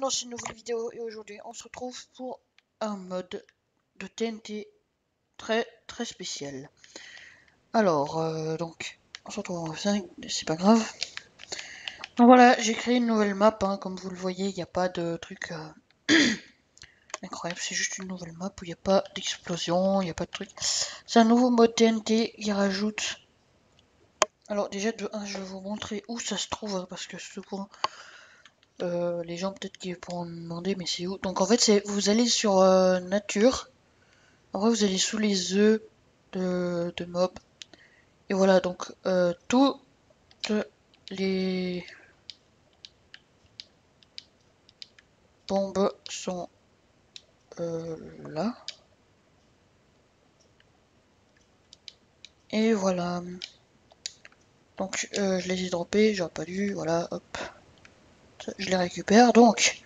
dans une nouvelle vidéo et aujourd'hui on se retrouve pour un mode de TNT très spécial. Alors donc on se retrouve en 5, c'est pas grave. Donc voilà, j'ai créé une nouvelle map, hein, comme vous le voyez, il n'y a pas de truc incroyable, c'est juste une nouvelle map où il n'y a pas d'explosion, il n'y a pas de truc. C'est un nouveau mode TNT qui rajoute. Alors déjà de 1 je vais vous montrer où ça se trouve, hein, parce que souvent les gens peut-être qui pourront me demander mais c'est où. Donc en fait c'est vous allez sur nature. Après vous allez sous les œufs de mobs. Et voilà donc toutes les bombes sont là. Et voilà. Donc je les ai droppés, j'aurais pas dû, voilà, hop. Je les récupère donc.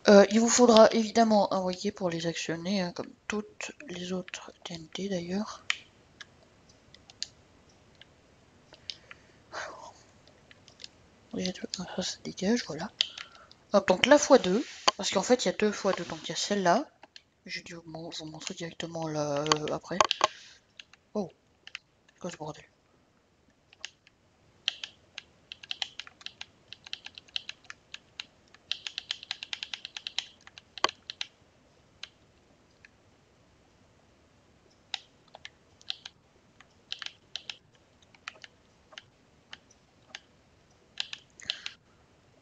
Il vous faudra évidemment envoyer pour les actionner, hein, comme toutes les autres TNT d'ailleurs. Ça se dégage, voilà. Hop, donc la x2, parce qu'en fait il y a 2 x2, donc il y a celle-là. J'ai dû vous montrer directement là après. Oh, c'est quoi ce bordel?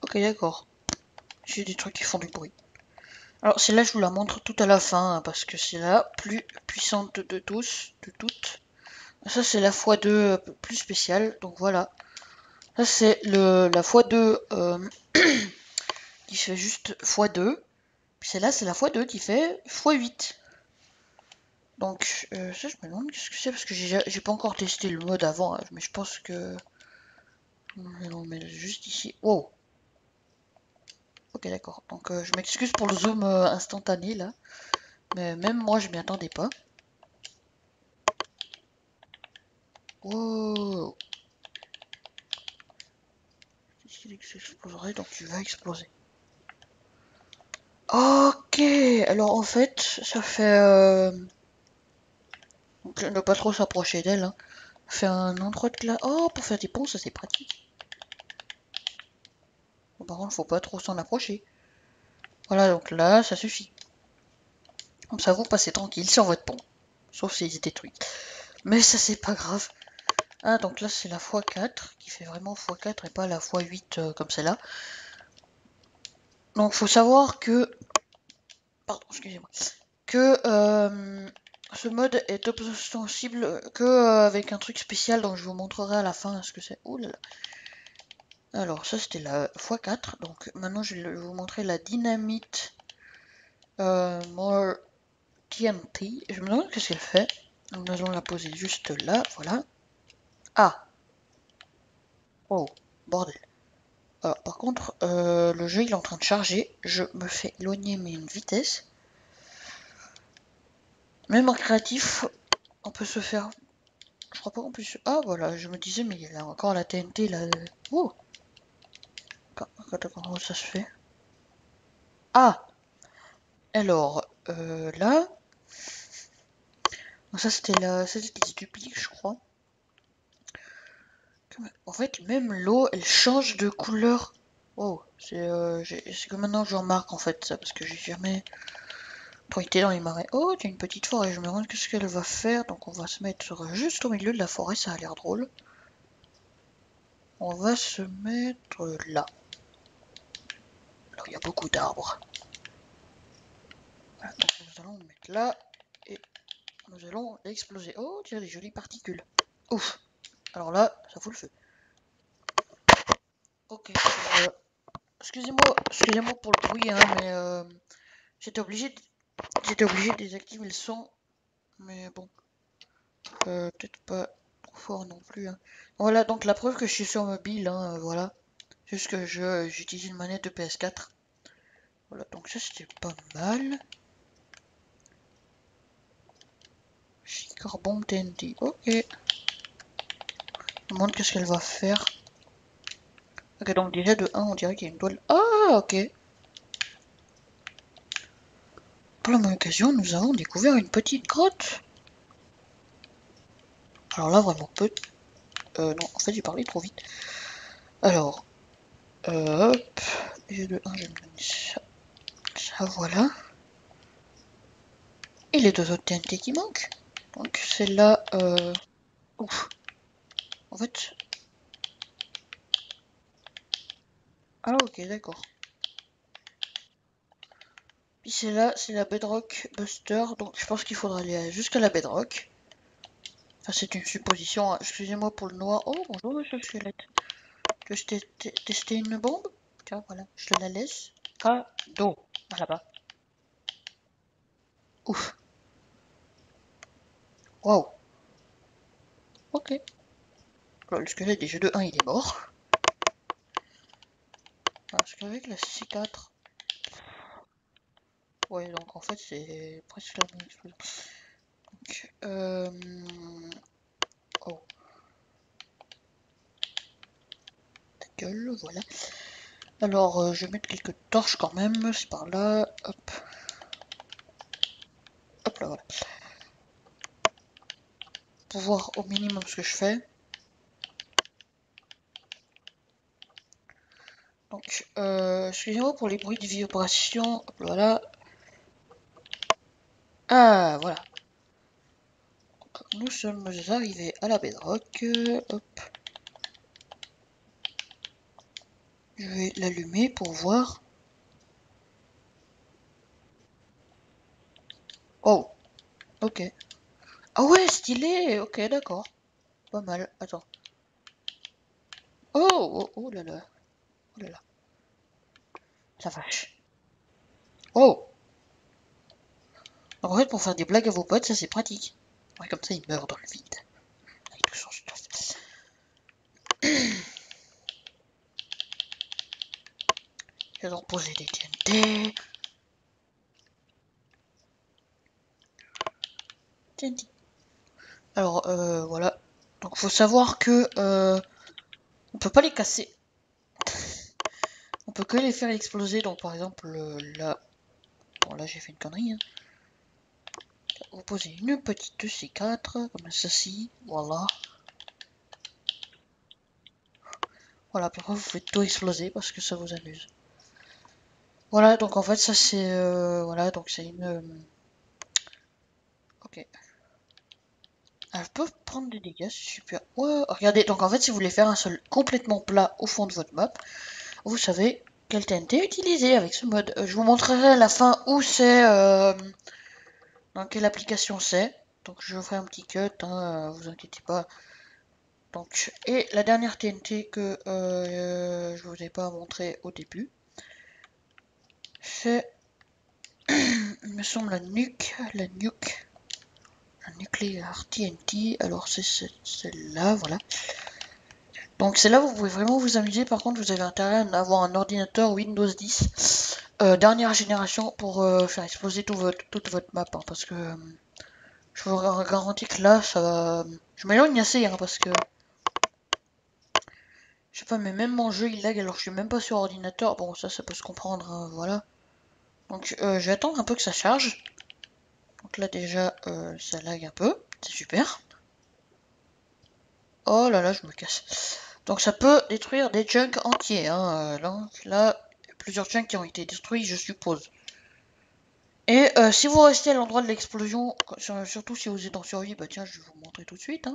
Ok, d'accord. J'ai des trucs qui font du bruit. Alors celle-là je vous la montre tout à la fin, hein, parce que c'est la plus puissante de tous, de toutes. Ça c'est la x2 plus spéciale, donc voilà. Ça c'est la x2 qui fait juste x2. Puis celle-là c'est la x2 qui fait x8. Donc ça je me demande qu'est-ce que c'est, parce que j'ai pas encore testé le mode avant, hein, mais je pense que... Non mais juste ici. Wow. Ok d'accord. Donc je m'excuse pour le zoom instantané là. Mais même moi je m'y attendais pas. Wow. Qu'est-ce qu'il exploserait, donc tu vas exploser. Ok. Alors en fait ça fait... Donc ne pas trop s'approcher d'elle. Hein. Fait un endroit de glace. Oh, pour faire des ponts ça c'est pratique. Bon, par contre faut pas trop s'en approcher. Voilà donc là ça suffit. Comme ça vous passez tranquille sur votre pont. Sauf s'il est détruit. Mais ça c'est pas grave. Ah donc là c'est la x4 qui fait vraiment x4 et pas la x8 comme celle-là. Donc faut savoir que... Pardon, excusez-moi. Que ce mode est ostensible que avec un truc spécial dont je vous montrerai à la fin ce que c'est. Ouh là là. Alors ça c'était la x4. Donc maintenant je vais vous montrer la dynamite more TNT. Je me demande qu'est-ce qu'elle fait. Nous allons la poser juste là, voilà. Ah. Oh, bordel. Alors, par contre, le jeu il est en train de charger. Je me fais éloigner mais une vitesse. Même en créatif, on peut se faire... Je crois pas qu'on puisse... Ah voilà, je me disais mais il y a encore la TNT là. Oh. Comment ça se fait? Ah. Alors, là... Ça c'était celle qui se duplique je crois. En fait, même l'eau, elle change de couleur. Oh, c'est que maintenant je remarque en fait ça, parce que j'ai jamais trop été dans les marais. Oh, il y a une petite forêt, je me demande qu'est-ce qu'elle va faire. Donc on va se mettre juste au milieu de la forêt, ça a l'air drôle. On va se mettre là. Alors il y a beaucoup d'arbres. Voilà, donc nous allons nous mettre là, et nous allons l'exploser. Oh, il y a des jolies particules. Ouf. Alors là, ça fout le feu. Ok, excusez-moi pour le bruit, hein, mais j'étais obligé de désactiver le son, mais bon, peut-être pas trop fort non plus. Hein. Voilà, donc la preuve que je suis sur mobile, hein, voilà. Juste que j'utilise une manette de PS4. Voilà, donc ça c'était pas mal. Carbone TNT, ok. Je me demande qu'est-ce qu'elle va faire. Ok, donc déjà de 1, on dirait qu'il y a une toile. Ah, ok. par la même occasion, nous avons découvert une petite grotte. Alors là, vraiment peu. Non, en fait, j'ai parlé trop vite. Alors, hop. Et de 1, je me donne ça. Ça, voilà. Et les deux autres TNT qui manquent. Donc, c'est là. Ouf. En fait. Ah, ok, d'accord. Puis c'est là, c'est la Bedrock Buster. Donc, je pense qu'il faudra aller jusqu'à la Bedrock. Enfin, c'est une supposition. Hein. Excusez-moi pour le noir. Oh, bonjour, monsieur le squelette. Tu veux tester une bombe? Tiens, voilà, je te la laisse. Cadeau. Ah, là-bas. Ouf. Waouh. Ok. Le squelette des jeux de 1, il est mort. Parce qu'avec la C4... Ouais, donc en fait, c'est presque la même explosion. Donc, oh. Ta gueule, voilà. Alors, je vais mettre quelques torches quand même. C'est par là. Hop. Hop là, voilà. Pour voir au minimum ce que je fais. Donc, excusez-moi pour les bruits de vibration. Hop, voilà. Ah, voilà. Donc, nous sommes arrivés à la bedrock. Hop. Je vais l'allumer pour voir. Oh, ok. Ah ouais, stylé. Ok, d'accord. Pas mal. Attends. Oh, oh, oh là là. Oh là là. La vache. Oh. Donc, en fait, pour faire des blagues à vos potes, ça c'est pratique. Ouais, comme ça, ils meurent dans le vide. Avec tout son stuff. Je vais donc poser des TNT. TNT. Alors, voilà. Donc, faut savoir que on peut pas les casser. On peut que les faire exploser. Donc, par exemple, là. Bon, là, j'ai fait une connerie. Hein. Vous posez une petite C4, comme ceci. Voilà. Voilà, puis après, vous faites tout exploser parce que ça vous amuse. Voilà, donc en fait, ça c'est. Voilà, donc c'est une. Ok. Ah, je peux prendre des dégâts, c'est super. Ouais, regardez, donc en fait, si vous voulez faire un sol complètement plat au fond de votre map, vous savez quel TNT utiliser avec ce mode. Je vous montrerai à la fin où c'est, dans quelle application c'est. Donc je ferai un petit cut, hein, vous inquiétez pas. Donc, et la dernière TNT que je vous ai pas montré au début, c'est, il me semble, la nuque, un nucléaire TNT. Alors c'est celle-là, voilà. Donc c'est là où vous pouvez vraiment vous amuser. Par contre, vous avez intérêt à avoir un ordinateur Windows 10 dernière génération pour faire exploser toute votre map. Hein, parce que je vous garantis que là, ça va... Je m'éloigne assez, hein, parce que... Je sais pas, mais même mon jeu, il lag alors que je suis même pas sur ordinateur. Bon, ça peut se comprendre, hein, voilà. Donc je vais attendre un peu que ça charge. Donc là, déjà, ça lag un peu. C'est super. Oh là là, je me casse. Donc ça peut détruire des junks entiers. Hein. Là, plusieurs junks qui ont été détruits, je suppose. Et si vous restez à l'endroit de l'explosion, surtout si vous êtes en survie, bah tiens, je vais vous montrer tout de suite. Hein,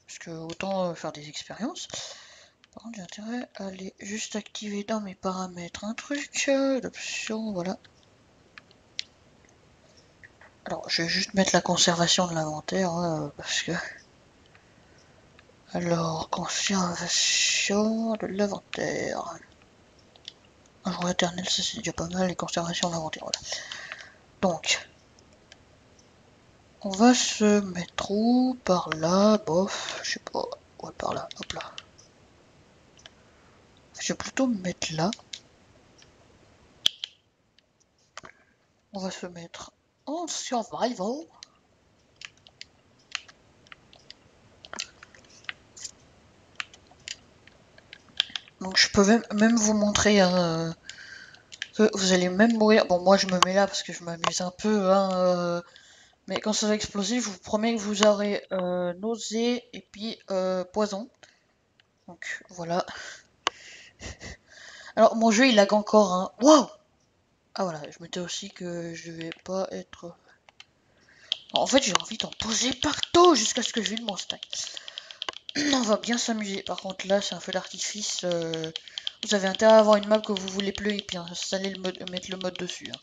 parce que autant faire des expériences. Par contre, j'ai intérêt à aller juste activer dans mes paramètres un truc. L'option, voilà. Alors, je vais juste mettre la conservation de l'inventaire, hein, parce que... Alors, conservation de l'inventaire. Un jour éternel, ça c'est déjà pas mal, et conservation de l'inventaire, voilà. Donc, on va se mettre où? Par là, bof, je sais pas. Ouais, par là, hop là. Je vais plutôt me mettre là. On va se mettre en survival. Donc je peux même vous montrer que vous allez même mourir. Bon, moi je me mets là parce que je m'amuse un peu, hein, mais quand ça va exploser, je vous promets que vous aurez nausée et puis poison. Donc voilà. Alors mon jeu il lag encore, hein. Wow! Ah voilà, je me dis aussi que je vais pas être... En fait j'ai envie d'en poser partout jusqu'à ce que je vide mon stack. On va bien s'amuser. Par contre là c'est un feu d'artifice. Vous avez intérêt à avoir une map que vous voulez plus et puis installer le mode, mettre le mode dessus, hein.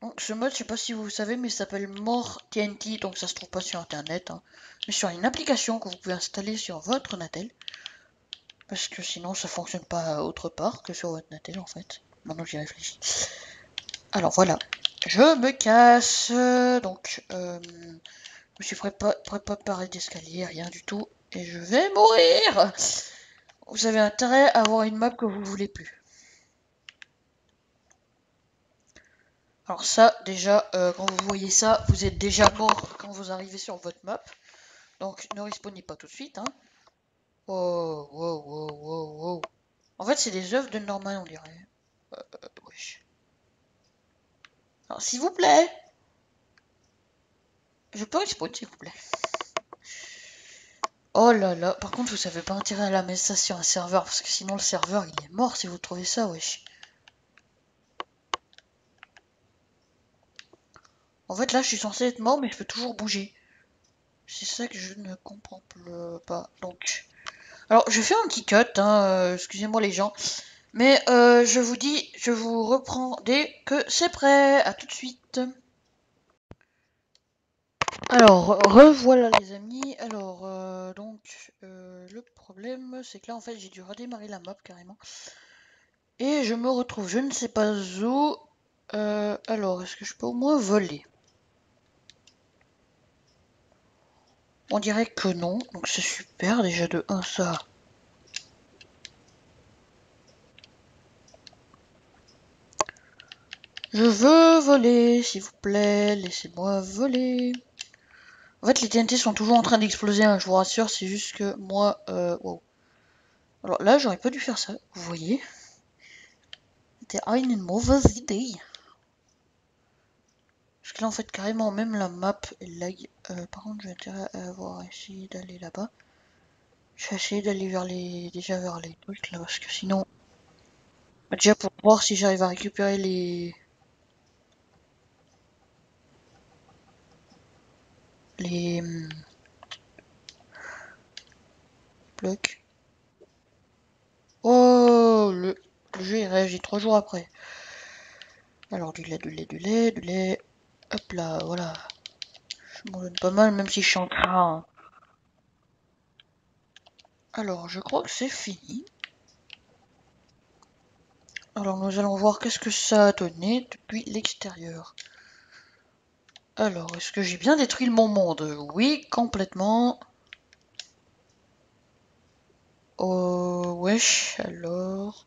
Donc, ce mode, je sais pas si vous savez, mais il s'appelle More TNT, donc ça se trouve pas sur internet, hein, mais sur une application que vous pouvez installer sur votre Natel, parce que sinon ça fonctionne pas autre part que sur votre Natel en fait. Maintenant que j'y réfléchis. Alors voilà, je me casse, donc je me suis préparé d'escalier, rien du tout, et je vais mourir. Vous avez intérêt à avoir une map que vous voulez plus. Alors ça, déjà, quand vous voyez ça, vous êtes déjà mort quand vous arrivez sur votre map. Donc ne respawnez pas tout de suite, hein. Wow, wow, wow, wow, wow. En fait, c'est des œuvres de Norman, on dirait. Wesh. Alors, s'il vous plaît, je peux respawn, s'il vous plaît. Oh là là, par contre, vous avez pas intérêt à la mettre ça sur un serveur, parce que sinon le serveur, il est mort si vous trouvez ça, wesh. En fait, là, je suis censé être mort, mais je peux toujours bouger. C'est ça que je ne comprends pas. Donc, alors, je fais un petit cut, hein, excusez-moi les gens. Mais je vous dis, je vous reprends dès que c'est prêt. À tout de suite. Alors, revoilà les amis. Alors, le problème, c'est que là, en fait, j'ai dû redémarrer la map carrément. Et je me retrouve, je ne sais pas où. Alors, est-ce que je peux au moins voler? On dirait que non, donc c'est super, déjà de 1 ça. Je veux voler, s'il vous plaît, laissez-moi voler. En fait, les TNT sont toujours en train d'exploser, hein, je vous rassure, c'est juste que moi... wow. Alors là, j'aurais pas dû faire ça, vous voyez. C'était une mauvaise idée. Parce que là, en fait, carrément, même la map est lag. Par contre, j'ai intérêt à avoir essayé d'aller là-bas. Je vais essayer d'aller vers les... déjà vers les trucs, là, parce que sinon... Bah, déjà, pour voir si j'arrive à récupérer les... Les... blocs. Oh, le jeu, il réagit 3 jours après. Alors, du lait, du lait, du lait, du lait... Hop là, voilà. Je m'en donne pas mal, même si je suis en train. Alors, je crois que c'est fini. Alors, nous allons voir qu'est-ce que ça a donné depuis l'extérieur. Alors, est-ce que j'ai bien détruit mon monde? Oui, complètement. Oh, wesh, alors...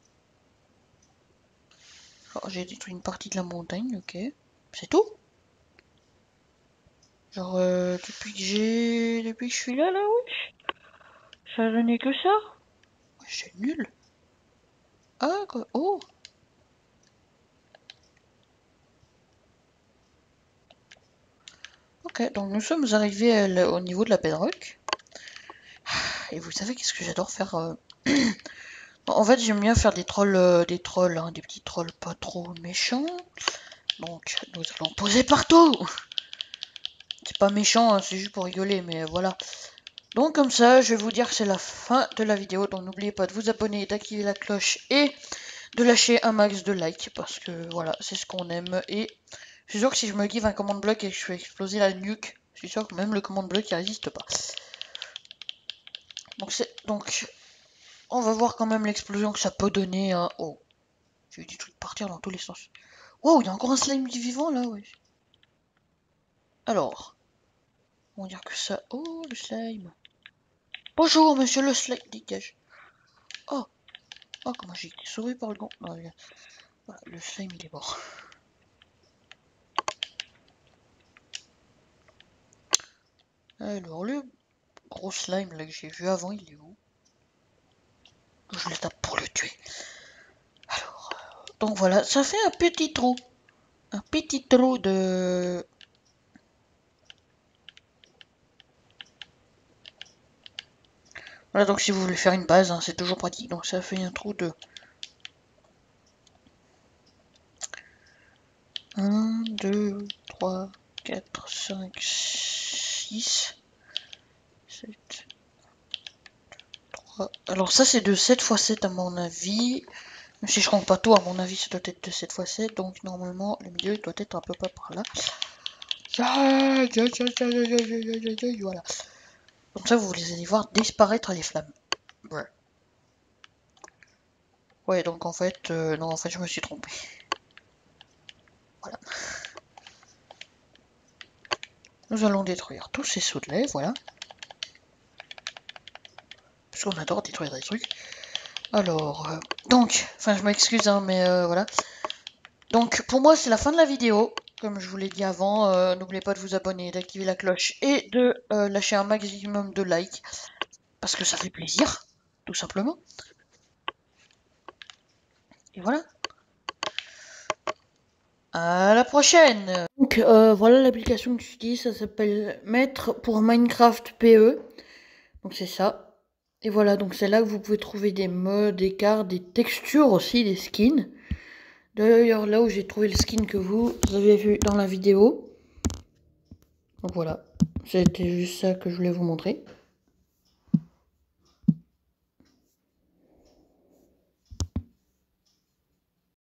Oh, j'ai détruit une partie de la montagne, ok. C'est tout? Genre, depuis que je suis là, wesh. Ça a donné que ça? Wesh, c'est nul. Ah, quoi? Oh! Ok, donc nous sommes arrivés au niveau de la bedrock. Et vous savez qu'est-ce que j'adore faire En fait, j'aime bien faire des trolls, hein, des petits trolls pas trop méchants. Donc, nous allons poser partout. C'est pas méchant, hein, c'est juste pour rigoler, mais voilà. Donc comme ça, je vais vous dire que c'est la fin de la vidéo. Donc n'oubliez pas de vous abonner, d'activer la cloche et de lâcher un max de likes. Parce que voilà, c'est ce qu'on aime. Et je suis sûr que si je me give un command block et que je fais exploser la nuque, je suis sûr que même le command block il résiste pas. Donc on va voir quand même l'explosion que ça peut donner. Hein. Oh, j'ai eu des trucs partir dans tous les sens. Wow, il y a encore un slime du vivant là, ouais. Alors, on va dire que ça... Oh, le slime. Bonjour, monsieur le slime, dégage. Oh, oh, comment j'ai été sauvé par le gant. Oh, voilà, le slime, il est mort. Alors, le gros slime là que j'ai vu avant, il est où? Je le tape pour le tuer. Alors, Donc voilà, ça fait un petit trou. Un petit trou de... Voilà, donc si vous voulez faire une base, hein, c'est toujours pratique. Donc ça fait un trou de 1, 2, 3, 4, 5, 6, 7, 3. Alors ça c'est de 7 x 7 à mon avis. Mais si je compte pas tout, à mon avis ça doit être de 7 x 7. Donc normalement le milieu il doit être un peu pas par là. Voilà. Comme ça vous allez voir disparaître les flammes. Ouais. Ouais, donc en fait, non, en fait, je me suis trompé. Voilà. Nous allons détruire tous ces sauts de lait, voilà. Parce qu'on adore détruire des trucs. Alors, donc, enfin, je m'excuse, hein, mais voilà. Donc, pour moi, c'est la fin de la vidéo. Comme je vous l'ai dit avant, n'oubliez pas de vous abonner, d'activer la cloche et de lâcher un maximum de likes. Parce que ça fait plaisir, tout simplement. Et voilà. À la prochaine. Donc voilà l'application que j'utilise, ça s'appelle Maître pour Minecraft PE. Donc c'est ça. Et voilà, donc c'est là que vous pouvez trouver des modes, des cartes, des textures aussi, des skins. D'ailleurs là où j'ai trouvé le skin que vous avez vu dans la vidéo. Donc voilà, c'était juste ça que je voulais vous montrer.